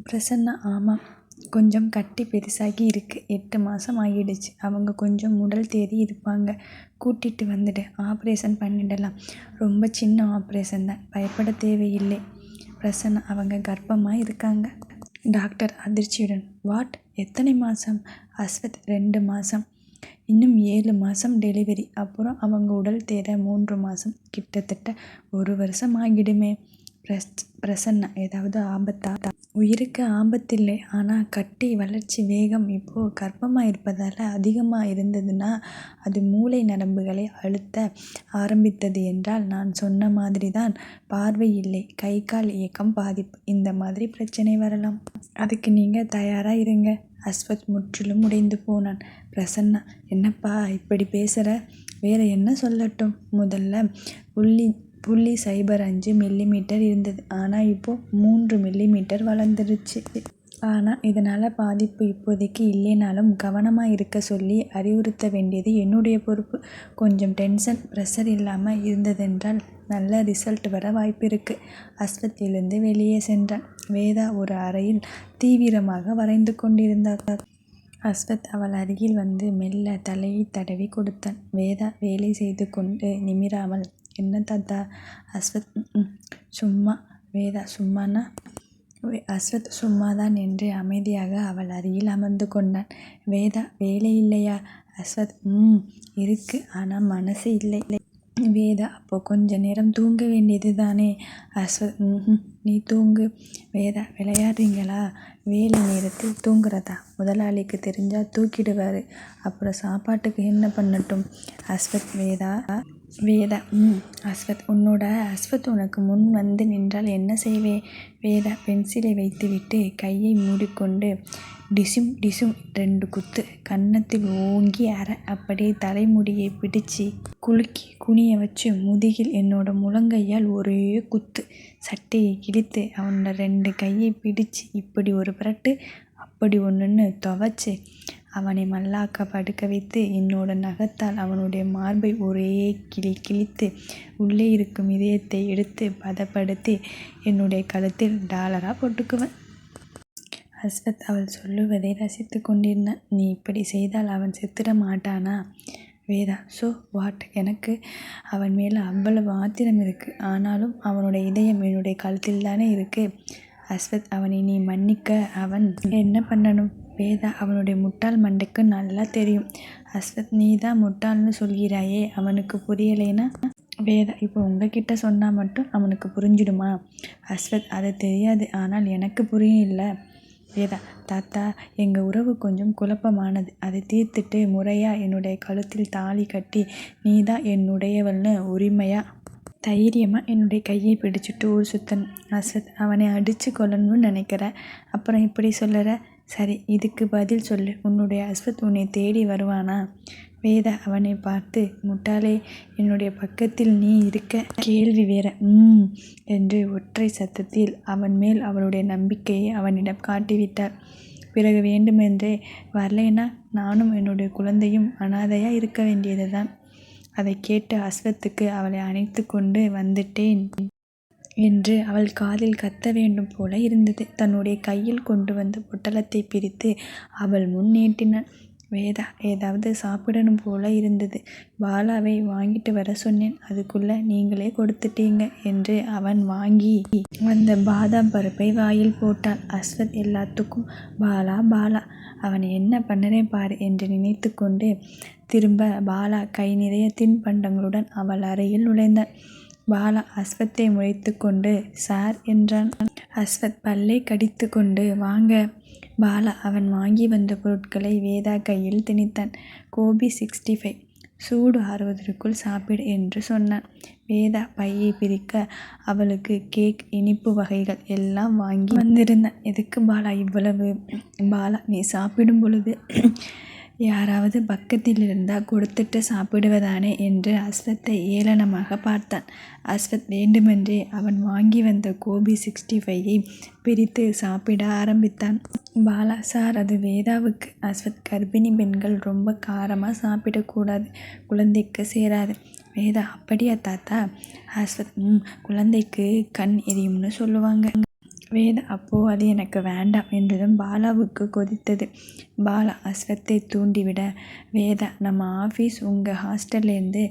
பிரசன்னா ஆமாம், கொஞ்சம் கட்டி பெருசாகி இருக்கு. 8 மாதம் ஆகிடுச்சு. அவங்க கொஞ்சம் உடல் தேறி இருப்பாங்க. கூட்டிட்டு வந்துடு, ஆப்ரேஷன் பண்ணிடலாம். ரொம்ப சின்ன ஆப்ரேஷன் தான், பயப்பட தேவையில்லை. பிரசன்னா அவங்க கர்ப்பமாக இருக்காங்க. டாக்டர் அதிர்ச்சியுடன், வாட், எத்தனை மாதம்? அஸ்வத் 2 மாதம். இன்னும் 7 மாதம் டெலிவரி. அப்புறம் அவங்க உடல் தேற 3 மாதம். கிட்டத்தட்ட 1 வருஷம் ஆகிடுமே. பிரசன்னா ஏதாவது ஆபத்தா? உயிருக்கு ஆபத்தில்லை. ஆனால் கட்டி வளர்ச்சி வேகம் இப்போ கர்ப்பமாக இருப்பதால் அதிகமாக இருந்ததுன்னா அது மூளை நரம்புகளை அழுத்த ஆரம்பித்தது என்றால் நான் சொன்ன மாதிரி தான். பார்வை இல்லை, கை கால் இயக்கம் பாதிப்பு, இந்த மாதிரி பிரச்சனை வரலாம். அதுக்கு நீங்கள் தயாராக இருங்க. அஸ்வத் முற்றிலும் உடைந்து போனான். பிரசன்னா, என்னப்பா இப்படி பேசுகிற? வேற என்ன சொல்லட்டும்? முதல்ல 0.05 மில்லிமீட்டர் இருந்தது. ஆனால் இப்போ 3 மில்லிமீட்டர் வளர்ந்துருச்சு. ஆனால் இதனால் பாதிப்பு இப்போதைக்கு இல்லைனாலும் கவனமாக இருக்க சொல்லி அறிவுறுத்த வேண்டியது என்னுடைய பொறுப்பு. கொஞ்சம் டென்ஷன் ப்ரெஷர் இல்லாமல் இருந்ததென்றால் நல்ல ரிசல்ட் வர வாய்ப்பு இருக்குது. அஸ்வத் எழுந்து வெளியே சென்றான். வேதா ஒரு அறையில் தீவிரமாக வரைந்து கொண்டிருந்தார். அஸ்வத் அவள் அருகில் வந்து மெல்ல தலையை தடவி கொடுத்தான். வேதா வேலை செய்து கொண்டு நிமிராமல், என்ன தாத்தா? அஸ்வத், சும்மா. வேதா, சும்மானா? அஸ்வத் சும்மாதான் என்று அமைதியாக அவள் அருகில் அமர்ந்து கொண்டான். வேதா, வேலை இல்லையா? அஸ்வத், இருக்கு, ஆனால் மனசு இல்லை. வேதா, அப்போ கொஞ்ச நேரம் தூங்க வேண்டியது தானே? அஸ்வத், நீ தூங்கு. வேதா, விளையாடுறீங்களா? வேலை நேரத்தில் தூங்குறதா? முதலாளிக்கு தெரிஞ்சால் தூக்கிடுவார். அப்புறம் சாப்பாட்டுக்கு என்ன பண்ணட்டும்? அஸ்வத், வேதா, அஸ்வத், அஸ்வத் உனக்கு முன் வந்து நின்றால் என்ன செய்வே? வேதா பென்சிலை வைத்துவிட்டு கையை மூடிக்கொண்டு, டிசும் டிசும் 2 குத்து, கன்னத்தில் ஓங்கி அற, அப்படியே தலைமுடியை பிடிச்சி குலுக்கி குனிய வச்சு முதுகில் என்னோட முழங்கையால் ஒரே குத்து, சட்டையை கிழித்து அவனோட 2 கையை பிடிச்சி இப்படி ஒரு பிரட்டு, அப்படி ஒன்றுன்னு துவைச்சு அவனை மல்லாக்க படுக்க வைத்து என்னோட நகத்தால் அவனுடைய மார்பை ஒரே கிழித்து உள்ளே இருக்கும் இதயத்தை எடுத்து பதப்படுத்தி என்னுடைய கழுத்தில் டாலராக போட்டுக்குவேன். அஸ்வத் அவள் சொல்லுவதை ரசித்து கொண்டிருந்தான். நீ இப்படி செய்தால் அவன் செத்துட மாட்டானா? Veda, so what? எனக்கு அவன் மேலே அவ்வளவு ஆத்திரம் இருக்குது. ஆனாலும் அவனுடைய இதயம் என்னுடைய கழுத்தில் தானே இருக்குது. அஸ்வத், அவனை நீ மன்னிக்க அவன் என்ன பண்ணணும்? வேதா, அவனுடைய முட்டாள் மண்டைக்கு நல்லா தெரியும். அஸ்வத், நீ தான் முட்டாள்னு சொல்கிறாயே, அவனுக்கு புரியலைன்னா? வேதா, இப்போ உங்ககிட்ட சொன்னால் மட்டும் அவனுக்கு புரிஞ்சிடுமா? அஸ்வத், அது தெரியாது, ஆனால் எனக்கு புரியும் இல்லை. வேதா, தாத்தா, எங்கள் உறவு கொஞ்சம் குழப்பமானது. அதை தீர்த்துட்டு முறையாக என்னுடைய கழுத்தில் தாலி கட்டி நீ தான் என்னுடையவள்னு உரிமையாக தைரியமாக என்னுடைய கையை பிடிச்சிட்டு ஊர் சுற்றணும். அஸ்வத், அவனை அடித்து கொள்ளணும்னு நினைக்கிற, அப்புறம் இப்படி சொல்லுற? சரி, இதுக்கு பதில் சொல்லு. உன்னுடைய அஸ்வத் உன்னை தேடி வருவானா? வேதா அவனை பார்த்து, முட்டாளே, என்னுடைய பக்கத்தில் நீ இருக்க கேள்வி வேற என்று ஒற்றை சத்தத்தில் அவன் மேல் அவளுடைய நம்பிக்கையை அவனிடம் காட்டிவிட்டார். பிறகு வேண்டுமென்றே வரலைன்னா நானும் என்னுடைய குழந்தையும் அனாதையாக இருக்க வேண்டியது தான். அதை கேட்டு அஸ்வத்துக்கு அவளை அணைத்து கொண்டு வந்துட்டேன் என்று அவள் காதில் கத்த வேண்டும் போல இருந்தது. தன்னுடைய கையில் கொண்டு வந்த பொட்டலத்தை பிரித்து அவள் முன் நீட்டினான். வேதா, ஏதாவது சாப்பிடணும் போல இருந்தது. பாலாவை வாங்கிட்டு வர சொன்னேன், அதுக்குள்ளே நீங்களே கொடுத்துட்டீங்க என்று அவன் வாங்கி வந்த பாதாம் பருப்பை வாயில் போட்டான். அஸ்வத் எல்லாத்துக்கும் பாலா பாலா, அவனை என்ன பண்ணுறேன் பாரு என்று நினைத்து கொண்டு திரும்ப பாலா கை நிறைய தின்பண்டங்களுடன் அவள் அறையில் நுழைந்தான். பாலா அஸ்வத்தை முறைத்து கொண்டு சார் என்றான். அஸ்வத் பல்லை கடித்து கொண்டு வாங்க. பாலா அவன் வாங்கி வந்த பொருட்களை வேதா கையில் திணித்தான். கோபி 65, சூடு ஆறுவதற்குள் சாப்பிடு என்று சொன்னான். வேதா பையை பிரிக்க அவளுக்கு கேக், இனிப்பு வகைகள் எல்லாம் வாங்கி வந்திருந்தான். எதுக்கு பாலா இவ்வளவு? பாலா, நீ சாப்பிடும் பொழுது யாராவது பக்கத்தில் இருந்தால் கொடுத்துட்டு சாப்பிடுவதானே என்று அஸ்வத்தை ஏளனமாக பார்த்தான். அஸ்வத் வேண்டுமென்றே அவன் வாங்கி வந்த கோபி 65ஐ பிரித்து சாப்பிட ஆரம்பித்தான். பாலா, சார், அது வேதாவுக்கு. அஸ்வத், கர்ப்பிணி பெண்கள் ரொம்ப காரமாக சாப்பிடக்கூடாது, குழந்தைக்கு சேராது. வேதா, அப்படியா தாத்தா? அஸ்வத், குழந்தைக்கு கண் எரியும்னு சொல்லுவாங்க. வேதா அப்போது அது எனக்கு வேண்டாம் என்றதும் பாலாவுக்கு கொதித்தது. பாலா அஸ்வத்தை தூண்டிவிட, வேதா நம்ம ஆஃபீஸ் உங்கள் ஹாஸ்டல்லேருந்து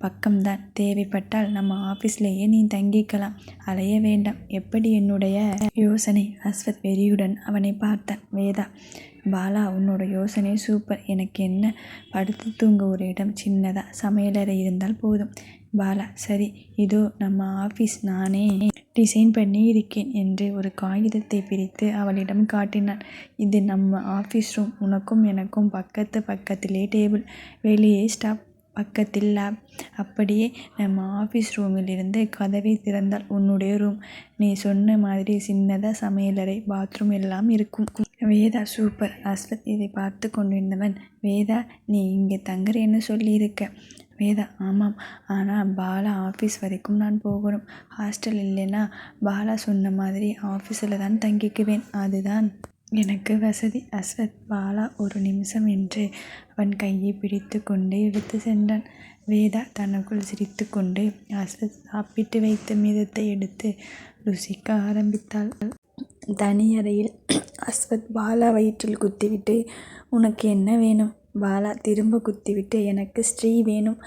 பக்கம்தான், தேவைப்பட்டால் நம்ம ஆஃபீஸ்லேயே நீ தங்கிக்கலாம், அலைய வேண்டாம். எப்படி என்னுடைய யோசனை? அஸ்வத் வெறியுடன் அவனை பார்த்தான். வேதா, பாலா உன்னோட யோசனை சூப்பர். எனக்கு என்ன, படுத்து தூங்க ஒரு இடம் சின்னதாக சமையலறை இருந்தால் போதும். பாலா, சரி, இதோ நம்ம ஆஃபீஸ் நானே டிசைன் பண்ணி இருக்கேன் என்று ஒரு காகிதத்தை பிரித்து அவளிடம் காட்டினான். இது நம்ம ஆஃபீஸ் ரூம். உனக்கும் எனக்கும் பக்கத்திலே டேபிள், வெளியே ஸ்டாப், பக்கத்தில் லேப். அப்படியே நம்ம ஆஃபீஸ் ரூமிலிருந்து கதவை திறந்தால் உன்னுடைய ரூம். நீ சொன்ன மாதிரி சின்னதாக சமையலறை, பாத்ரூம் எல்லாம் இருக்கும். வேதா, சூப்பர். அஸ்வத் இதை பார்த்து கொண்டிருந்தவன், வேதா நீ இங்கே தங்குறேன்னு சொல்லியிருக்க. வேதா, ஆமாம், ஆனால் பாலா ஆஃபீஸ் வரைக்கும் நான் போகணும். ஹாஸ்டல் இல்லைன்னா பாலா சொன்ன மாதிரி ஆஃபீஸில் தான் தங்கிக்குவேன், அதுதான் எனக்கு வசதி. அஸ்வத், பாலா ஒரு நிமிஷம் என்று அவன் கையை பிடித்து கொண்டு இழுத்து சென்றான். வேதா தனக்குள் சிரித்து கொண்டு அஸ்வத் சாப்பிட்டு வைத்த மீதத்தை எடுத்து ருசிக்க ஆரம்பித்தாள். தனி அறையில் அஸ்வத் பாலா வயிற்றில் குத்திவிட்டு, உனக்கு என்ன வேணும்? பாலா திரும்ப குத்திவிட்டு, எனக்கு ஸ்ரீ வேணும்.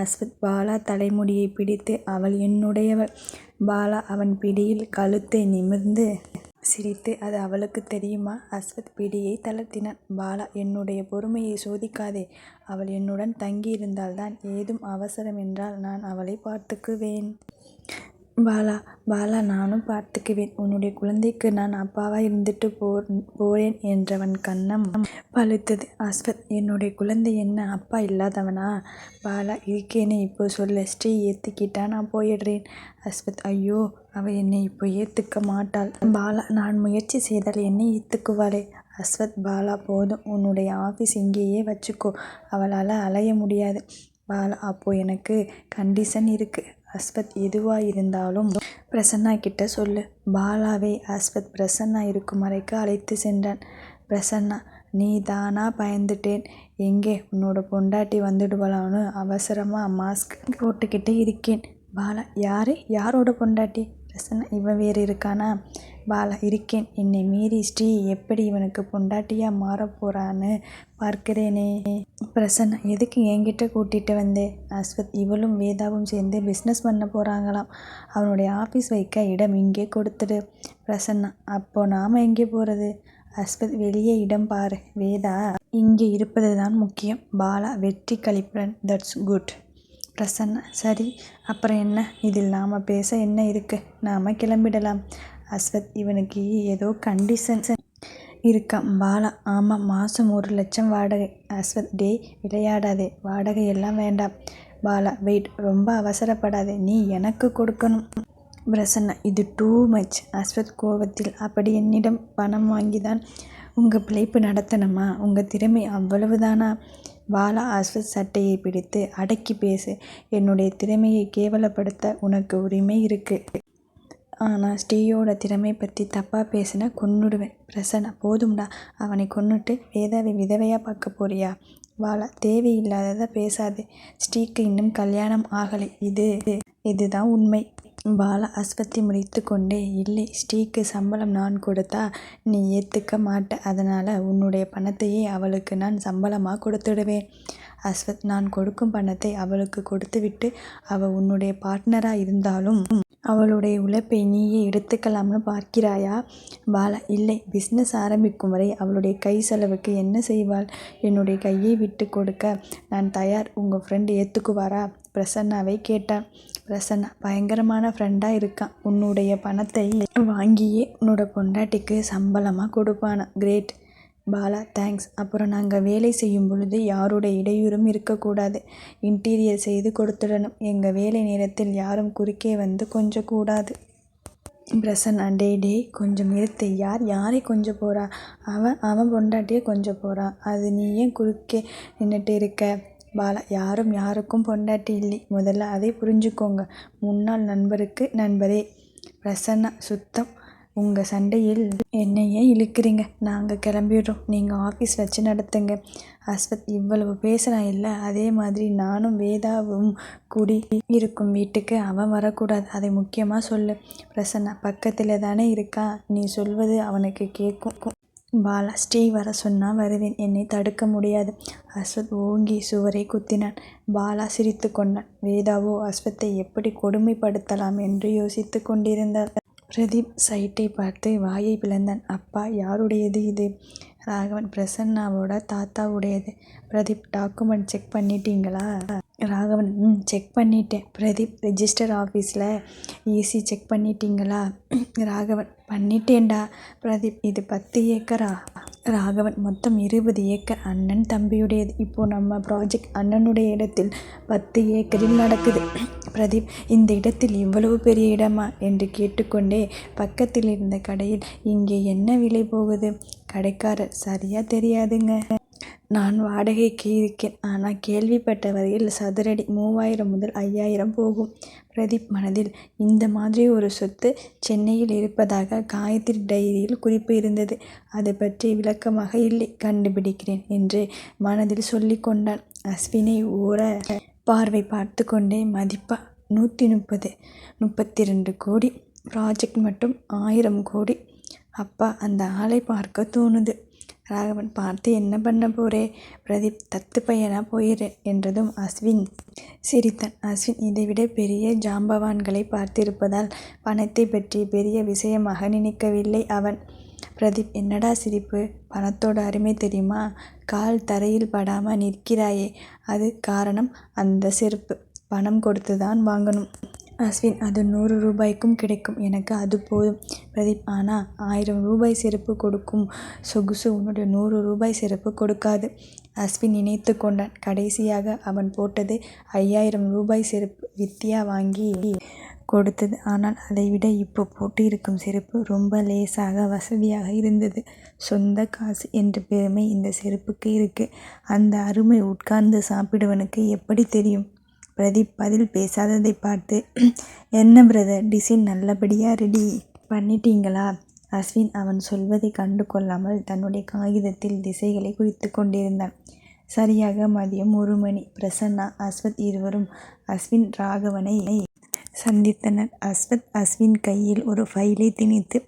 அஸ்வத் பாலா தலைமுடியை பிடித்து, அவள் என்னுடையவள். பாலா அவன் பிடியில் கழுத்தை நிமிர்ந்து சிரித்து, அது அவளுக்கு தெரியுமா? அஸ்வத் பிடியை தளர்த்தினான். பாலா, என்னுடைய பொறுமையை சோதிக்காதே. அவள் என்னுடன் தங்கியிருந்தால்தான், ஏதும் அவசரம் என்றால் நான் அவளை பார்த்துக்குவேன். பாலா, பாலா நானும் பார்த்துக்குவேன். உன்னுடைய குழந்தைக்கு நான் அப்பாவா இருந்துட்டு போறேன் என்றவன் கன்னம் பழுத்தது. அஸ்வத், என்னுடைய குழந்தை என்ன அப்பா இல்லாதவனா? பாலா, இருக்கேனே, இப்போ சொல்லு. ஸ்ரீ ஏற்றுக்கிட்டா நான் போயிடுறேன். அஸ்வத், ஐயோ, அவள் என்னை இப்போ ஏற்றுக்க மாட்டாள். பாலா, நான் முயற்சி செய்தால் என்னை ஏற்றுக்குவாளே. அஸ்வத், பாலா போதும், உன்னுடைய ஆஃபீஸ் இங்கேயே வச்சுக்கோ. அவளால் அலைய முடியாது. பாலா, அப்போ எனக்கு கண்டிஷன் இருக்கு. அஸ்வத், எதுவா இருந்தாலும் பிரசன்னா கிட்ட சொல்லு. பாலாவை அஸ்வத் பிரசன்னா இருக்கும் அறைக்கு அழைத்து சென்றான். பிரசன்னா, நீ தானா பயந்துட்டேன். எங்கே உன்னோட பொண்டாட்டி வந்துடுவலான்னு அவசரமாக மாஸ்க் போட்டுக்கிட்டு இருக்கேன். பாலா, யாரு? யாரோட பொண்டாட்டி? பிரசன்னா, இவன் வேறு இருக்கானா? பாலா, இருக்கேன். என்னை மீறி ஸ்ரீ எப்படி இவனுக்கு பொண்டாட்டியாக மாறப்போறான்னு பார்க்கிறேனே. பிரசன்னா, எதுக்கு என்கிட்ட கூட்டிகிட்டு வந்தேன்? அஸ்வத், இவளும் வேதாவும் சேர்ந்து பிஸ்னஸ் பண்ண போகிறாங்களாம். அவனுடைய ஆஃபீஸ் வைக்க இடம் இங்கே கொடுத்துடு. பிரசன்னா, அப்போ நாம் எங்கே போகிறது? அஸ்வத், வெளியே இடம் பாரு. வேதா இங்கே இருப்பது தான் முக்கியம். பாலா வெற்றி களிப்புடன், தட்ஸ் குட். பிரசன்னா, சரி, அப்புறம் என்ன? இதில் நாம் பேச என்ன இருக்கு? நாம் கிளம்பிடலாம். அஸ்வத், இவனுக்கு ஏதோ கண்டிஷன் இருக்காம். பாலா, ஆமாம், மாதம் 1 லட்சம் வாடகை. அஸ்வத், டேய் விளையாடாதே, வாடகை எல்லாம் வேண்டாம். பாலா, வெயிட், ரொம்ப அவசரப்படாதே, நீ எனக்கு கொடுக்கணும். பிரசன்னா, இது டூ மச். அஸ்வத் கோபத்தில், அப்படி என்னிடம் பணம் வாங்கிதான் உங்கள் பிழைப்பு நடத்தணுமா? உங்கள் திறமை அவ்வளவுதானா? பாலா அஸ்வத் சட்டையை பிடித்து, அடக்கி பேசு. என்னுடைய திறமையை கேவலப்படுத்த உனக்கு உரிமை இருக்குது. ஆனால் ஸ்ரீயோட திறமை பற்றி தப்பாக பேசினா கொன்னுடுவேன். பிரசன்னா, போதும்டா, அவனை கொன்னுட்டு வேதாவை விதவையாக பார்க்க போறியா? பாலா, தேவையில்லாததை பேசாதே. ஸ்ரீக்கு இன்னும் கல்யாணம் ஆகலை. இதுதான் உண்மை. பாலா அஸ்வத்தை முடித்து கொண்டே, இல்லை, ஸ்ரீக்கு சம்பளம் நான் கொடுத்தா நீ ஏற்றுக்க மாட்ட. அதனால் உன்னுடைய பணத்தையே அவளுக்கு நான் சம்பளமாக கொடுத்துடுவேன். அஸ்வத், நான் கொடுக்கும் பணத்தை அவளுக்கு கொடுத்துவிட்டு அவள் உன்னுடைய பார்ட்னராக இருந்தாலும் அவளுடைய உழைப்பை நீயே எடுத்துக்கலாம்னு பார்க்கிறாயா? பாலா, இல்லை, பிஸ்னஸ் ஆரம்பிக்கும் வரை அவளுடைய கை செலவுக்கு என்ன செய்வாள்? என்னுடைய கையை விட்டு கொடுக்க நான் தயார். உங்கள் ஃப்ரெண்டு ஏற்றுக்குவாரா? பிரசன்னாவை கேட்டான். பிரசன்னா, பயங்கரமான ஃப்ரெண்டாக இருக்கான். உன்னுடைய பணத்தை வாங்கியே உன்னோட பொண்டாட்டிக்கு சம்பளமாக கொடுப்பானா? கிரேட். பாலா, தேங்க்ஸ். அப்புறம் நாங்கள் வேலை செய்யும் பொழுது யாரோட இடையூறும் இருக்கக்கூடாது. இன்டீரியர் செய்து கொடுத்துடணும். எங்கள் வேலை நேரத்தில் யாரும் குறுக்கே வந்து கொஞ்சம் கூடாது. பிரசன்னா, டே கொஞ்சம் நிறுத்து. யாரை கொஞ்சம் போகிறா? அவன் பொண்டாட்டியே கொஞ்சம் போகிறான். அது நீ ஏன் குறுக்கே நின்றுட்டு இருக்க? பாலா, யாரும் யாருக்கும் பொண்டாட்டி இல்லை. முதல்ல அதை புரிஞ்சுக்கோங்க. முன்னாள் நண்பருக்கு நண்பரே. பிரசன்னா, சுத்தம் உங்கள் சண்டையில் என்னையே இழுக்கிறீங்க. நாங்கள் கிளம்பிடுறோம். நீங்கள் ஆஃபீஸ் வச்சு நடத்துங்க. அஸ்வத் இவ்வளவு பேசுகிறான் இல்லை, அதே மாதிரி நானும் வேதாவும் கூடி இருக்கும் வீட்டுக்கு அவன் வரக்கூடாது. அதை முக்கியமாக சொல்லு. பிரசன்னா பக்கத்தில் தானே இருக்கா, நீ சொல்வது அவனுக்கு கேட்கும். பாலா ஸ்ரீ வர சொன்னா வருவேன், என்னை தடுக்க முடியாது. அஸ்வத் ஓங்கி சுவரை குத்தினான். பாலா சிரித்து கொண்டான். வேதாவோ அஸ்வத்தை எப்படி கொடுமைப்படுத்தலாம் என்று யோசித்து கொண்டிருந்தார். பிரதீப் சைட்டை பார்த்து வாயை பிளந்தான். அப்பா, யாருடையது இது? ராகவன், பிரசன்னாவோட தாத்தாவுடையது. பிரதீப், டாக்குமெண்ட் செக் பண்ணிட்டீங்களா? ராகவன், செக் பண்ணிட்டேன். பிரதீப், ரெஜிஸ்டர் ஆஃபீஸில் ஈசி செக் பண்ணிட்டீங்களா? ராகவன், பண்ணிட்டேன்டா. பிரதீப், இது 10 ஏக்கரா? ராகவன், மொத்தம் 20 ஏக்கர். அண்ணன் தம்பியுடையது. இப்போ நம்ம ப்ராஜெக்ட் அண்ணனுடைய இடத்தில் 10 ஏக்கரில் நடக்குது. பிரதீப், இந்த இடத்தில் இவ்வளவு பெரிய இடமா என்று கேட்டுக்கொண்டே பக்கத்தில் இருந்த கடையில், இங்கே என்ன விலை போகுது? கடைக்காரர், சரியா தெரியாதுங்க. நான் வாடகைக்கு இருக்கேன். ஆனால் கேள்விப்பட்ட வரையில் சதுரடி 3000 முதல் 5000 போகும். பிரதீப் மனதில், இந்த மாதிரி ஒரு சொத்து சென்னையில் இருப்பதாக காயத்ரி டைரியில் குறிப்பு இருந்தது. அது பற்றி விளக்கமாக இல்லை, கண்டுபிடிக்கிறேன் என்று மனதில் சொல்லி கொண்டான். அஸ்வினை ஓர பார்வை பார்த்து கொண்டே, மதிப்பா 130, 32 கோடி. ப்ராஜெக்ட் மட்டும் 1000 கோடி. அப்பா, அந்த ஆளை பார்க்க தோணுது. ராகவன், பார்த்து என்ன பண்ண போறே? பிரதீப், தத்து பையனா போயிறேன் என்றதும் அஸ்வின் சிரித்தான். அஸ்வின் இதைவிட பெரிய ஜாம்பவான்களை பார்த்திருப்பதால் பணத்தை பற்றி பெரிய விஷயமாக நினைக்கவில்லை அவன். பிரதீப், என்னடா சிரிப்பு? பணத்தோட அருமை தெரியுமா? கால் தரையில் படாமல் நிற்கிறாயே, அது காரணம் அந்த செருப்பு. பணம் கொடுத்துதான் வாங்கணும். அஸ்வின், அது 100 ரூபாய்க்கும் கிடைக்கும். எனக்கு அது போதும். பிரதீப், ஆனால் 1000 ரூபாய் செருப்பு கொடுக்கும் சொகுசு உன்னுடைய 100 ரூபாய் செருப்பு கொடுக்காது. அஸ்வின் நினைத்து கொண்டான். கடைசியாக அவன் போட்டது 5000 ரூபாய் செருப்பு. வித்யா வாங்கி கொடுத்தது. ஆனால் அதைவிட இப்போ போட்டு இருக்கும் செருப்பு ரொம்ப லேசாக வசதியாக இருந்தது. சொந்த காசு என்ற பெருமை இந்த செருப்புக்கு இருக்கு. அந்த அருமை உட்கார்ந்து சாப்பிடுவனுக்கு எப்படி தெரியும்? பிரதீப் பதில் பேசாததை பார்த்து, என்ன பிரதர், டிசைன் நல்லபடியாக ரெடி பண்ணிட்டீங்களா? அஸ்வின் அவன் சொல்வதை கண்டு கொள்ளாமல் தன்னுடைய காகிதத்தில் திசைகளை குறித்து கொண்டிருந்தான். சரியாக மதியம் 1 மணி. பிரசன்னா, அஸ்வத் இருவரும் அஸ்வின் ராகவனை சந்தித்தனர். அஸ்வத் அஸ்வின் கையில் ஒரு ஃபைலை திணித்து,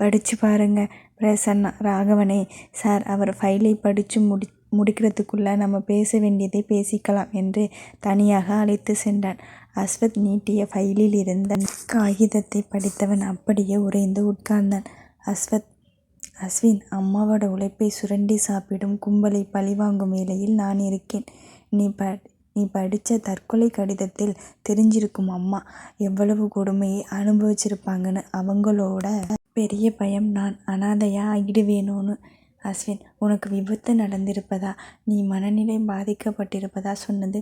படித்து பாருங்க. பிரசன்னா ராகவனை, சார், அவர் ஃபைலை படித்து முடிக்கிறதுக்குள்ள நம்ம பேச வேண்டியதை பேசிக்கலாம் என்று தனியாக அழைத்து சென்றான். அஸ்வத் நீட்டிய ஃபைலில் இருந்த காகிதத்தை படித்தவன் அப்படியே உறைந்து உட்கார்ந்தான். அஸ்வின், அம்மாவோட உழைப்பை சுரண்டி சாப்பிடும் கும்பலை பழிவாங்கும் வேளையில் நான் இருக்கேன். நீ படித்த தற்கொலை கடிதத்தில் தெரிஞ்சிருக்கும் அம்மா எவ்வளவு கொடுமையை அனுபவிச்சிருப்பாங்கன்னு. அவங்களோட பெரிய பயம் நான் அனாதையாக ஆகிடுவேனோன்னு. அஸ்வின், உனக்கு விபத்து நடந்திருப்பதா, நீ மனநிலை பாதிக்கப்பட்டிருப்பதா சொன்னது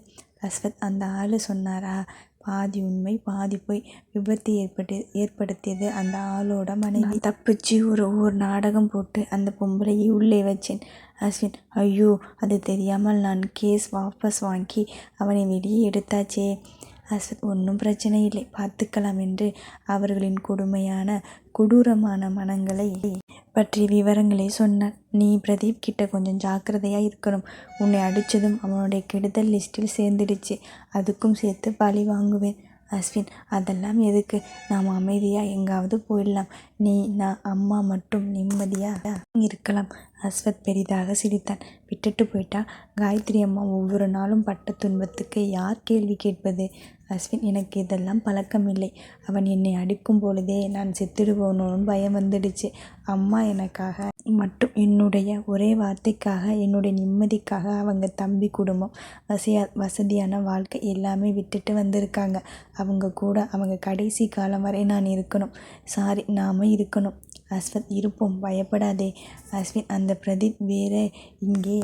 அஸ்வத். அந்த ஆள் சொன்னாரா? பாதி உண்மை பாதி போய். விபத்து ஏற்படுத்தியது அந்த ஆளோட மனைவி. தப்பிச்சு ஒரு நாடகம் போட்டு அந்த பொம்பளையை உள்ளே வச்சேன். அஸ்வின், ஐயோ, அது தெரியாமல் நான் கேஸ் வாபஸ் வாங்கி அவனை வெளியே எடுத்தாச்சே. அஸ்வத், ஒன்றும் பிரச்சனை இல்லை, பார்த்துக்கலாம் என்று அவர்களின் கொடூரமான மனங்களை பற்றி விவரங்களை சொன்னான். நீ பிரதீப் கிட்ட கொஞ்சம் ஜாக்கிரதையாக இருக்கணும். உன்னை அடித்ததும் அவனுடைய கெடுதல் லிஸ்டில் சேர்ந்துடுச்சு. அதுக்கும் சேர்த்து பழி வாங்குவேன். அஸ்வின், அதெல்லாம் எதுக்கு? நாம் அமைதியாக எங்காவது போயிடலாம். நான் அம்மா மட்டும் நிம்மதியாக இருக்கலாம். அஸ்வத் பெரிதாக சிரித்தான். விட்டுட்டு போயிட்டா காயத்ரி அம்மா ஒவ்வொரு நாளும் பட்ட துன்பத்துக்கு யார் கேள்வி கேட்பது? அஸ்வின், எனக்கு இதெல்லாம் பழக்கம் இல்லை. அவன் என்னை அடிக்கும் பொழுதே நான் செத்துடுவோன்னு பயம் வந்துடுச்சு. அம்மா எனக்காக மட்டும், என்னுடைய ஒரே வார்த்தைக்காக, என்னுடைய நிம்மதிக்காக அவங்க தம்பி குடும்பம், வசதியான வாழ்க்கை எல்லாமே விட்டுட்டு வந்திருக்காங்க. அவங்க கூட அவங்க கடைசி காலம் வரை நான் இருக்கணும். சாரி, நாம இருக்கணும். அஸ்வத், இருப்போம், பயப்படாதே. அஸ்வின், அந்த பிரதீப் வேற இங்கே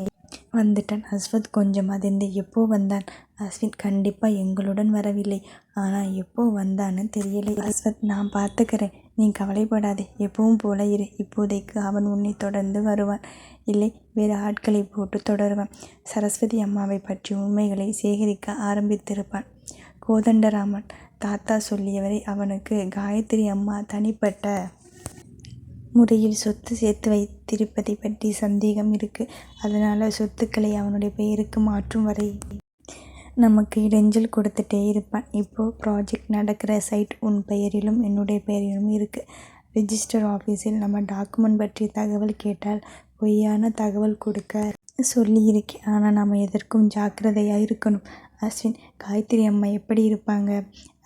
வந்துட்டான். அஸ்வத் கொஞ்சம் அதிர்ந்து, எப்போ வந்தான்? அஸ்வின், கண்டிப்பாக எங்களுடன் வரவில்லை. ஆனால் எப்போ வந்தான்னு தெரியலை. அஸ்வத், நான் பார்த்துக்கிறேன், நீ கவலைப்படாதே. எப்பவும் போல இரு. இப்போதைக்கு அவன் உன்னை தொடர்ந்து வருவான். இல்லை, வேறு ஆட்களை போட்டு தொடருவான். சரஸ்வதி அம்மாவை பற்றி உண்மைகளை சேகரிக்க ஆரம்பித்திருப்பான். கோதண்டராமன் தாத்தா சொல்லியவரை அவனுக்கு காயத்ரி அம்மா தனிப்பட்ட முறையில் சொத்து சேர்த்து வைத்திருப்பதை பற்றி சந்தேகம் இருக்கு. அதனால சொத்துக்களை அவனுடைய பெயருக்கு மாற்றும் வரை நமக்கு இடைஞ்சல் கொடுத்துட்டே இருப்பான். இப்போ ப்ராஜெக்ட் நடக்கிற சைட் உன் பெயரிலும் என்னுடைய பெயரிலும் இருக்கு. ரிஜிஸ்டர் ஆஃபீஸில் நம்ம டாக்குமெண்ட் பற்றி தகவல் கேட்டால் பொய்யான தகவல் கொடுக்க சொல்லியிருக்கேன். ஆனால் நம்ம எதற்கும் ஜாக்கிரதையாக இருக்கணும். அஸ்வின், காயத்ரி அம்மா எப்படி இருப்பாங்க?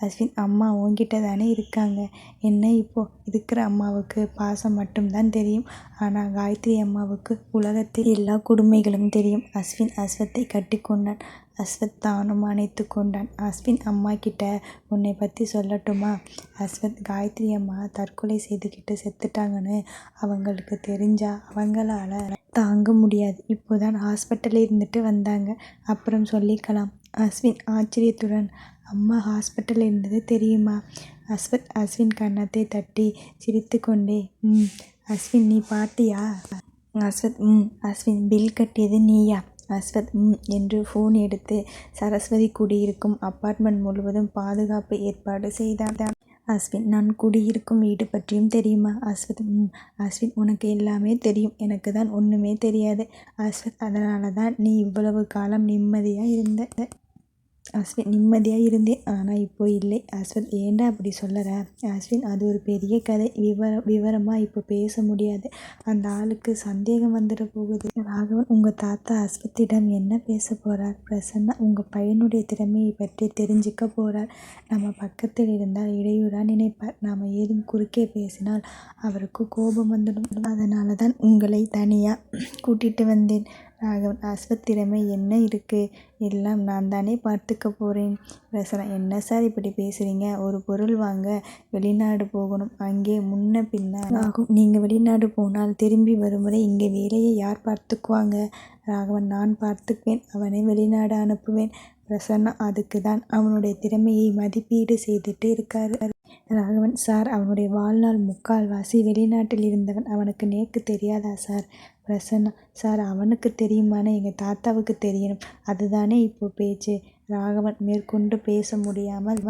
அஸ்வின், அம்மா உன்கிட்ட தானே இருக்காங்க. என்ன இப்போ இருக்கிற அம்மாவுக்கு பாசம் மட்டும்தான் தெரியும். ஆனால் காயத்ரி அம்மாவுக்கு உலகத்தில் எல்லா கொடுமைகளும் தெரியும். அஸ்வின் அஸ்வத்தை கட்டி கொண்டான். அஸ்வத் தானும் அணைத்து கொண்டான். அஸ்வின், அம்மா கிட்ட உன்னை பற்றி சொல்லட்டுமா? அஸ்வத், காயத்ரி அம்மா தற்கொலை செய்துக்கிட்டு செத்துட்டாங்கன்னு அவங்களுக்கு தெரிஞ்சா அவங்களால தாங்க முடியாது. இப்போதான் ஹாஸ்பிட்டலில் இருந்துட்டு வந்தாங்க, அப்புறம் சொல்லிக்கலாம். அஸ்வின் ஆச்சரியத்துடன், அம்மா ஹாஸ்பிட்டலில் இருந்தது தெரியுமா? அஸ்வத் அஸ்வின் கன்னத்தை தட்டி சிரித்து கொண்டே, அஸ்வின் நீ பார்த்தியா? அஸ்வத், அஸ்வின், பில் கட்டியது நீயா? அஸ்வத், என்று ஃபோன் எடுத்து சரஸ்வதி குடியிருக்கும் அப்பார்ட்மெண்ட் முழுவதும் பாதுகாப்பு ஏற்பாடு செய்தான். அஸ்வின், நான் குடியிருக்கும் வீடு பற்றியும் தெரியுமா? அஸ்வத், அஸ்வின், உனக்கு எல்லாமே தெரியும். எனக்கு தான் ஒன்றுமே தெரியாது. அஸ்வத், அதனால தான் நீ இவ்வளவு காலம் நிம்மதியாக இருந்த. அஸ்வின், நிம்மதியாக இருந்தேன், ஆனால் இப்போ இல்லை. அஸ்வத், ஏண்டா அப்படி சொல்லற? அஸ்வின், அது ஒரு பெரிய கதை. விவரமாக இப்போ பேச முடியாது. அந்த ஆளுக்கு சந்தேகம் வந்துட போகுது. ராகவன் உங்கள் தாத்தா அஸ்வத்திடம் என்ன பேச போகிறார்? பிரசன்னா உங்கள் பையனுடைய திறமையை பற்றி தெரிஞ்சுக்க போகிறார். நம்ம பக்கத்தில் இருந்தால் இடையூறாக நினைப்பார். நாம் ஏதும் குறுக்கே பேசினால் அவருக்கு கோபம் வந்துடும். அதனால தான் உங்களை தனியாக கூட்டிகிட்டு வந்தேன். ராகவன், அஸ்வத் திறமை என்ன இருக்குது? எல்லாம் நான் தானே பார்த்துக்க போகிறேன். பிரசன்னா, என்ன சார் இப்படி பேசுகிறீங்க? ஒரு பொருள் வாங்க வெளிநாடு போகணும், அங்கே முன்ன பின்ன ஆகும். நீங்கள் வெளிநாடு போனால் திரும்பி வரும் வரை இங்கே வேலையை யார் பார்த்துக்குவாங்க? ராகவன், நான் பார்த்துக்குவேன். அவனை வெளிநாடு அனுப்புவேன். பிரசன்னா, அதுக்கு தான் அவனுடைய திறமையை மதிப்பீடு செய்துட்டு இருக்காரு. ராகவன், சார், அவனுடைய வாழ்நாள் முக்கால்வாசி வெளிநாட்டில் இருந்தவன். அவனுக்கு நேக்கு தெரியாதா சார்? பிரசன்னா, சார், அவனுக்கு தெரியுமான்னு எங்கள் தாத்தாவுக்கு தெரியணும். அதுதானே இப்போ பேச்சு. ராகவன் மேற்கொண்டு பேச முடியாமல்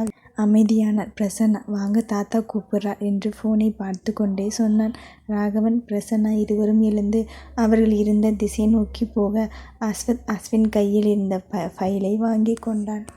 அமைதியானார். பிரசன்னா, வாங்க, தாத்தா கூப்பிடுறார் என்று ஃபோனை பார்த்து கொண்டே சொன்னான். ராகவன், பிரசன்னா இருவரும் எழுந்து அவர்கள் இருந்த திசை நோக்கி போக அஸ்வத் அஸ்வின் கையில் இருந்த ஃபைலை வாங்கி கொண்டான்.